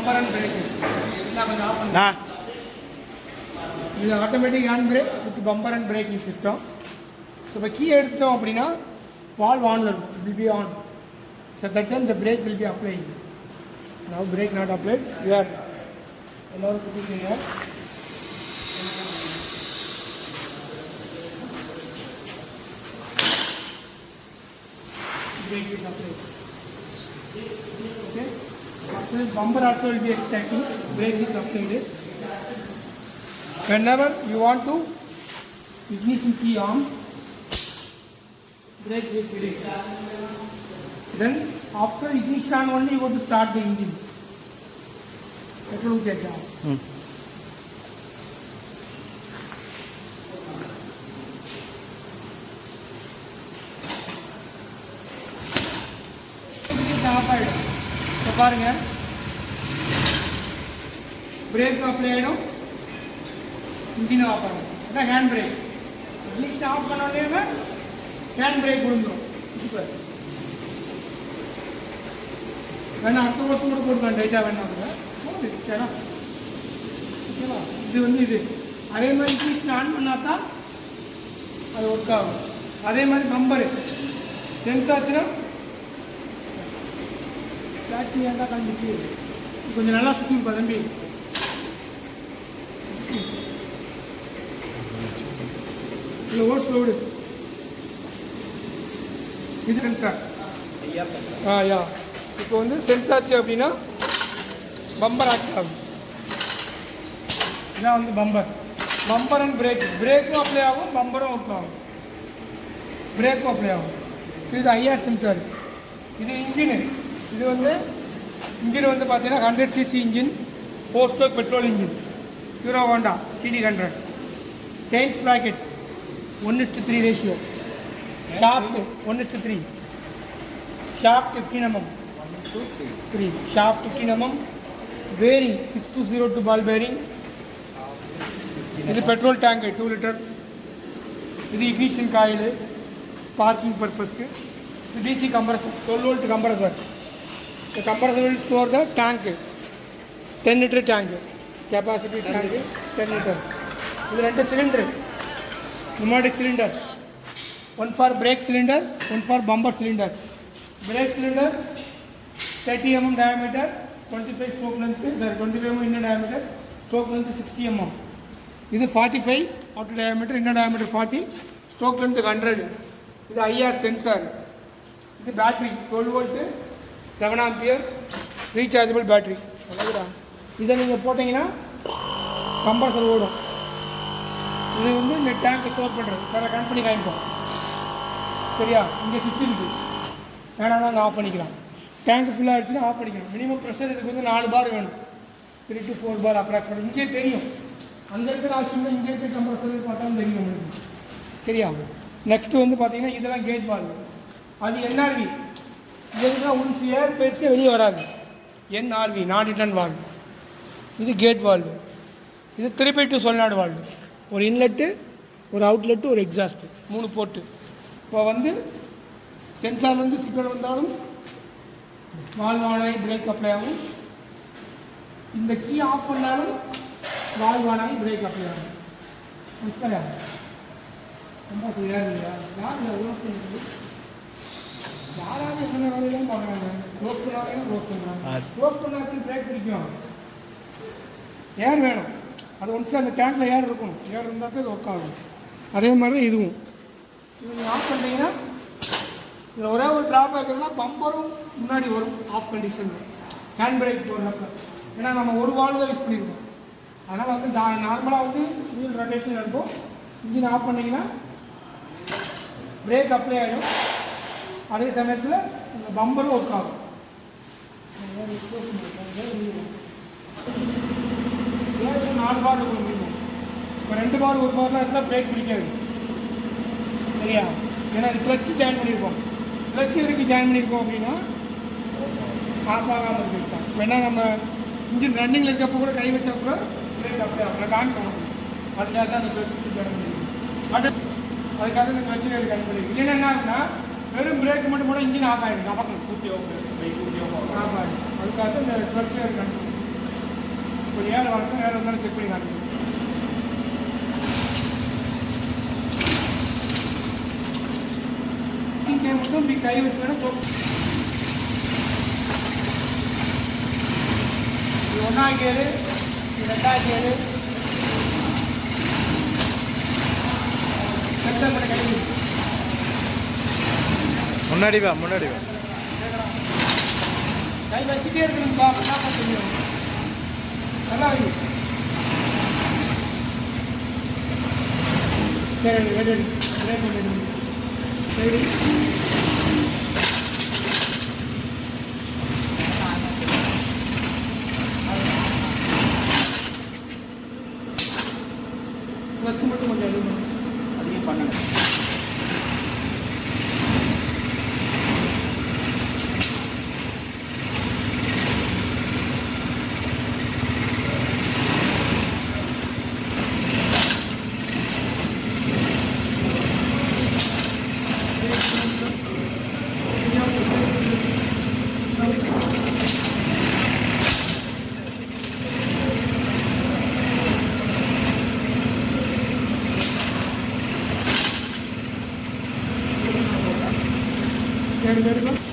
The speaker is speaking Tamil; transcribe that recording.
Bumper and break. நான் கொஞ்சம் ஆஃப் பண்ணுறேன். இது automatic hand brake with bumper and braking system. So இப்போ கீ எடுத்துட்டோம் அப்படின்னா வால்வ் ஆனில் இருக்கும். It will be on. So that time the brake will be applying. Now brake not applied. You are எல்லோரும் கொடுத்துருக்கீங்க. Brake is applied. Okay. After this, bumper also will be extracting. Brake is applied. Whenever you want to ignition key on, brake is released. Then after ignition on only you go to start the engine. That will get down. Off ஆகிடும். இப்போ பாருங்கள், பிரேக் அப்ளை ஆகிடும், இன்ஜின் ஆஃப் ஆகிடும். அதான் ஹேண்ட் பிரேக். இன்ஜின் ஆஃப் பண்ணோடனே ஹேண்ட் பிரேக் விழுந்துடும். இப்போ வேணா அடுத்த ஓட்டு கூட போட்டுக்கலாம். டைட்டாக வேணா கூட ஓகேவா? இது அதே மாதிரி இன்ஜின் ஆன் பண்ணால் தான் அது ஒர்க் ஆகும். அதே மாதிரி பம்பரு சென்சாச்சுன்னா பேட்டரி ஏன்டா கழிஞ்சிச்சு, கொஞ்சம் நல்லா சுற்றி இருப்பா தம்பி. இல்லை ஓட் ஸ்லோடு இது சென்சார். யா இப்போ வந்து சென்சார்ச்சு அப்படின்னா பம்பர் ஆக்ட் ஆகும். இதான் வந்து பம்பர் அண்ட் பிரேக்கும் அப்ளை ஆகும், பம்பரும் ஒர்க் ஆகும், பிரேக்கும் அப்ளை ஆகும். இது ஐஆர் சென்சார். இது இன்ஜினு. இது வந்து இன்ஜின் வந்து பார்த்தீங்கன்னா 100cc engine, 4 stroke petrol engine, Hero Honda CD100. Chain sprocket 1:3 ratio. Shaft 1:3. Shaft 15 mm. 3 shaft 15 mm. Bearing 6202 ball bearing. இது பெட்ரோல் டேங்கு 2 லிட்டர். இது இக்னிஷன் காயில் ஸ்பார்க்கிங் பர்பஸ்க்கு. இது DC compressor 12 volt compressor. The compressor will store the tank, 10 liter tank, capacity tank 10 liter. This is 2 cylinder, pneumatic cylinder, one for brake cylinder, one for bumper cylinder. Brake cylinder 30 mm diameter, 25 stroke length, 25 mm inner diameter, stroke length 60 mm. This is 45 outer diameter, inner diameter 40, stroke length 100. This is IR sensor. This is battery 12 volt. 7 ampere rechargeable battery. இதை நீங்கள் போட்டிங்கன்னா கம்ப்ரஸர் ஓடும். இது வந்து இந்த டேங்க்கை ஸ்டோர் பண்ணுறது. வேறு கம்பெனி காமிப்போம். சரியா? இங்கே சுவிட்ச் இருக்குது. வேணாலும் அங்கே ஆஃப் பண்ணிக்கலாம். டேங்க் ஃபுல்லாக ஆகிடுச்சுன்னா ஆஃப் பண்ணிக்கலாம். மினிமம் ப்ரெஷர் இதுக்கு வந்து 4 பார் வேணும். 3 to 4 பார் அப்ராக்சிமேட். இங்கே தெரியும். அங்கே இருக்கிற ஆப்ஷன் இங்கே இருக்கிற கம்ப்ரஸர் பார்த்தாலும் தெரியும் உங்களுக்கு. சரியா? நெக்ஸ்ட்டு வந்து பார்த்தீங்கன்னா இதெல்லாம் கேட் வால்வு. அது NRV. இதெல்லாம் ஒன்ஸ் ஏர் போயிடுச்சு வெளியே வராது. NRV நான் ரிட்டர்ன் வால்வு. இது கேட் வால்வு. இது 3x2 சொல்லாடு வால்வு. ஒரு இன்லெட்டு, ஒரு அவுட்லெட்டு, ஒரு எக்ஸாஸ்ட்டு, 3 போர்ட்டு. இப்போ வந்து சென்சார் வந்து சிக்னல் வந்தாலும் வால்வு ஆன் ஆகி பிரேக் அப்ளை ஆகும். இந்த கீ ஆஃப் பண்ணாலும் வால்வு ஆன் ஆகி பிரேக் அப்ளை ஆகும். மிஸ்டரா ரொம்ப சரியாக இல்லையா? யார் ரோஸ் பண்ணுறது? யாராவது என்ன வேலையிலும் பார்க்குறாங்க. ரோஸ் பண்ணுறாங்க. ரோஸ் பண்ணாக்கு பிரேக் பிடிக்கும். ஏர் வேணும். அது ஒன்ஸ் அந்த டேங்கில் ஏர் இருக்கணும். ஏர் இருந்தால் தான் இது ஒர்க் ஆகும். அதே மாதிரி தான் இதுவும். இது நீங்கள் ஆஃப் பண்ணிட்டீங்கன்னா இதில் ஒரே ஒரு ட்ராபேக் இருந்தால் பம்பரும் முன்னாடி வரும் ஆஃப் கண்டிஷனில் ஹேண்ட் பிரேக் போடுறப்ப. ஏன்னா நம்ம ஒரு வால்வு தான் யூஸ் பண்ணியிருக்கோம். அதனால் வந்து நார்மலாக வந்து வீல் ரொட்டேஷன் இருக்கும். இன்ஜின் ஆஃப் பண்ணிங்கன்னா பிரேக் அப்ளை ஆகிடும். அதே சமயத்தில் இந்த பம்பரும் ஒர்க் ஆகும். ஏன் 4 பார் இருக்கும் மினிமம். இப்போ 2 பார் 1 பார்லாம் இருந்தால் பிரேக் பிடிக்காது. சரியா? ஏன்னா இது கிளச்சு ஜாயின் பண்ணியிருக்கோம். கிளச்சு எதுக்கு ஜாயின் பண்ணியிருக்கோம் அப்படின்னா ஆஃப் ஆகாமல் இருக்கலாம். வேணா நம்ம இன்ஜின் ரன்னிங்கில் இருக்கப்போ கூட கை வச்சா கூட பிரேக் அப்ளை ஆகும். காமிக்கணும். அதுக்காக தான் அந்த கிளச்சு ஜாயின் பண்ணியிருக்கோம். அதுக்காக இந்த கிளச்சு ஜாயின் பண்ணியிருக்கோம். இல்லைன்னா என்ன ஆகுதுன்னா வெறும் பிரேக் மட்டும் இன்ஜின் ஆஃப் ஆகிடும். நமக்கு ஆஃப் ஆகிடும். அதுக்காக இந்த கிளச்சு ஜாயின் இப்போ ஏழை வரட்டும், ஏழை வந்தாலும் செக் பண்ணி காட்டுங்க. மட்டும் இப்படி கை வச்சோன்னா இது 1ஆம் கியரு, இது 2ஆம் கியரு. முன்னாடி வா முன்னாடி வா. கை வச்சுட்டே இருக்கணும்பா, என்ன பண்ண தெரியும். நல்லா வை. சரி ரெடி, பிரேக் பண்ணி சரி. வச்சு மட்டும் கொஞ்சம் எழுதணும், அதையும் பண்ணணும். Ready, ready, go.